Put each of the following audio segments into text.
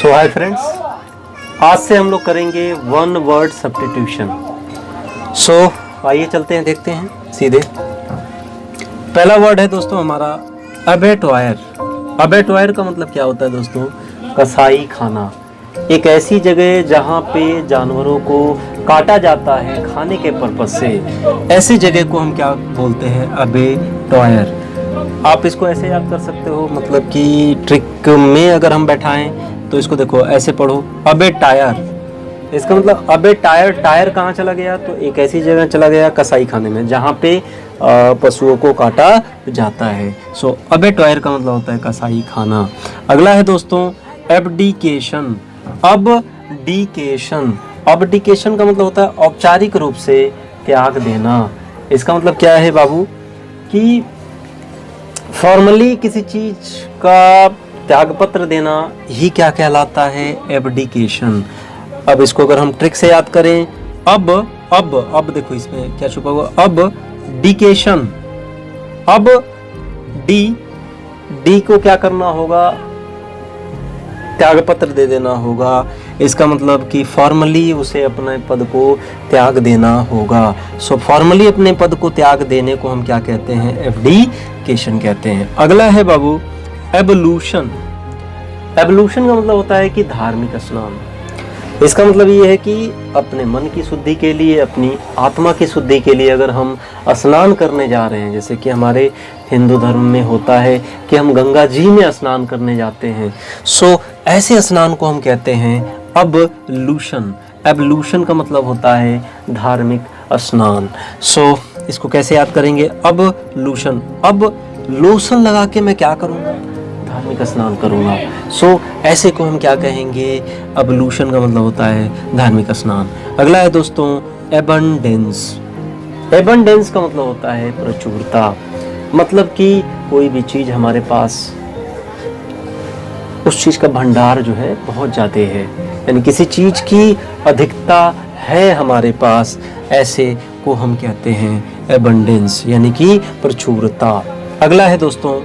सो hi friends, आज से हम लोग करेंगे वन वर्ड सब्स्टिट्यूशन। सो आइए चलते हैं, देखते हैं सीधे। पहला वर्ड है दोस्तों हमारा अबेटवायर। अबेटवायर का मतलब क्या होता है दोस्तों? कसाई खाना। एक ऐसी जगह जहाँ पे जानवरों को काटा जाता है खाने के पर्पज से, ऐसी जगह को हम क्या बोलते हैं? अबेटवायर। आप इसको ऐसे याद कर सकते हो, मतलब कि ट्रिक में अगर हम बैठाएं तो इसको देखो, ऐसे पढ़ो अबे टायर। इसका मतलब अबे टायर, टायर कहाँ चला गया? तो एक ऐसी जगह चला गया कसाई खाने में जहाँ पे पशुओं को काटा जाता है। सो अबे टायर का मतलब होता है कसाई खाना। अगला है दोस्तों एब्डिकेशन। अबडिकेशन। अबडिकेशन का मतलब होता है औपचारिक रूप से त्याग देना। इसका मतलब क्या है बाबू? कि फॉर्मली किसी चीज का त्यागपत्र देना ही क्या कहलाता है? एब्डिकेशन। अब इसको अगर हम ट्रिक से याद करें, अब देखो इसमें क्या छुपा हुआ? अब डिकेशन। अब डी को क्या करना होगा? त्यागपत्र दे देना होगा। इसका मतलब कि फॉर्मली उसे अपने पद को त्याग देना होगा। सो फॉर्मली अपने पद को त्याग देने को हम क्या कहते हैं? एब्डिकेशन कहते हैं। अगला है बाबू एवोल्यूशन। एवोल्यूशन का मतलब होता है कि धार्मिक स्नान। इसका मतलब ये है कि अपने मन की शुद्धि के लिए, अपनी आत्मा की शुद्धि के लिए अगर हम स्नान करने जा रहे हैं, जैसे कि हमारे हिंदू धर्म में होता है कि हम गंगा जी में स्नान करने जाते हैं, सो ऐसे स्नान को हम कहते हैं अबलूशन। एवोल्यूशन का मतलब होता है धार्मिक स्नान। सो इसको कैसे याद करेंगे? अबलूशन। अब लोशन लगा के मैं क्या करूँगा? धार्मिक स्नान करूँगा। सो ऐसे को हम क्या कहेंगे? अबलूशन का मतलब होता है धार्मिक स्नान। अगला है दोस्तों एबंडेंस। एबंडेंस का मतलब होता है प्रचुरता। मतलब कि कोई भी चीज़ हमारे पास, उस चीज़ का भंडार जो है बहुत ज़्यादा है, यानी किसी चीज़ की अधिकता है हमारे पास, ऐसे को हम कहते हैं एबंडेंस, यानी कि प्रचुरता। अगला है दोस्तों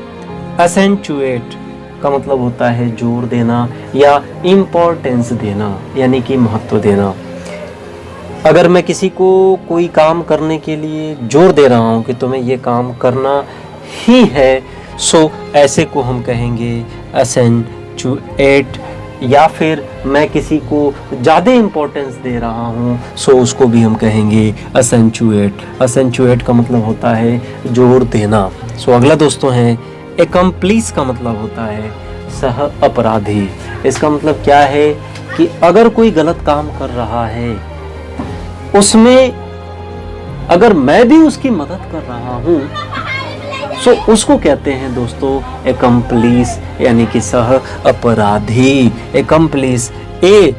एसेंचुएट का मतलब होता है जोर देना या इम्पोर्टेंस देना, यानी कि महत्व देना। अगर मैं किसी को कोई काम करने के लिए जोर दे रहा हूँ कि तुम्हें ये काम करना ही है, सो ऐसे को हम कहेंगे एसेंचुएट। या फिर मैं किसी को ज़्यादा इम्पोर्टेंस दे रहा हूँ, सो उसको भी हम कहेंगे एसेंचुएट। एसेंचुएट का मतलब होता है जोर देना। सो अगला दोस्तों है एकम्प्लीस का मतलब होता है सह अपराधी। इसका मतलब क्या है कि अगर कोई गलत काम कर रहा है, उसमें अगर मैं भी उसकी मदद कर रहा हूँ, सो उसको कहते हैं दोस्तों एकम्प्लीस, यानी कि सह अपराधी। एकम्प्लीस। ए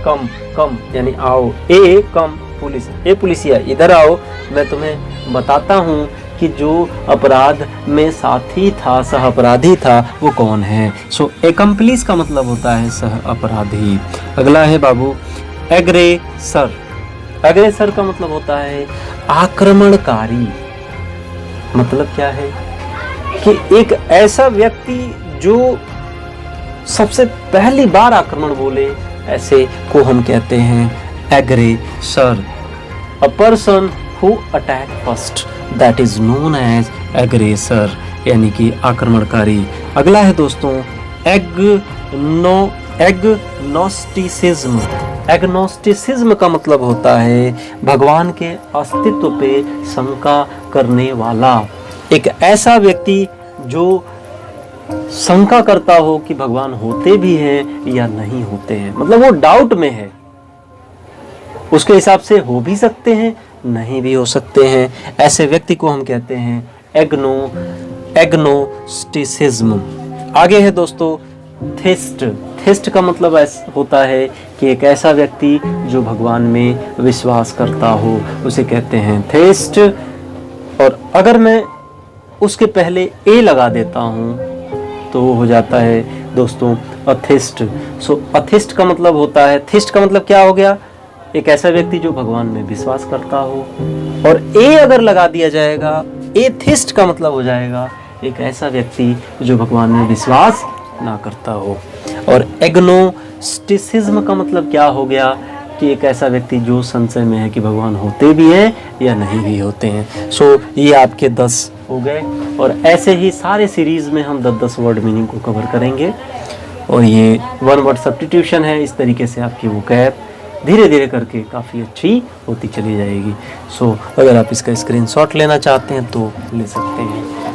कम यानी आओ, ए कम पुलिस, ए पुलिसिया इधर आओ, मैं तुम्हें बताता हूँ कि जो अपराध में साथी था, सह अपराधी था, वो कौन है। सो एकम्प्लीस का मतलब होता है सह अपराधी। अगला है बाबू एग्रेसर। एग्रेसर का मतलब होता है आक्रमणकारी। मतलब क्या है कि एक ऐसा व्यक्ति जो सबसे पहली बार आक्रमण बोले, ऐसे को हम कहते हैं aggressor. A person who attack first, that is known as aggressor, यानी कि आक्रमणकारी। अगला है दोस्तों एग्नोस्टिसिज्म। एग्नोस्टिसिज्म का मतलब होता है भगवान के अस्तित्व पे शंका करने वाला। एक ऐसा व्यक्ति जो शंका करता हो कि भगवान होते भी हैं या नहीं होते हैं, मतलब वो डाउट में है, उसके हिसाब से हो भी सकते हैं, नहीं भी हो सकते हैं, ऐसे व्यक्ति को हम कहते हैं एग्नोस्टिसिज्म। आगे है दोस्तों थेस्ट। थेस्ट का मतलब होता है कि एक ऐसा व्यक्ति जो भगवान में विश्वास करता हो, उसे कहते हैं थेस्ट। और अगर मैं उसके पहले ए लगा देता हूँ तो वो हो जाता है दोस्तों अथिस्ट। सो अथिस्ट का मतलब होता है, थिस्ट का मतलब क्या हो गया? एक ऐसा व्यक्ति जो भगवान में विश्वास करता हो। और ए अगर लगा दिया जाएगा, एथिस्ट का मतलब हो जाएगा एक ऐसा व्यक्ति जो भगवान में विश्वास ना करता हो। और एग्नोस्टिसिज्म का मतलब क्या हो गया कि एक ऐसा व्यक्ति जो संशय में है कि भगवान होते भी हैं या नहीं भी होते हैं। सो ये आपके 10 हो गए, और ऐसे ही सारे सीरीज़ में हम 10-10 वर्ड मीनिंग को कवर करेंगे। और ये 1 वर्ड सब्स्टिट्यूशन है। इस तरीके से आपकी वोकैब धीरे धीरे करके काफ़ी अच्छी होती चली जाएगी। सो अगर आप इसका स्क्रीनशॉट लेना चाहते हैं तो ले सकते हैं।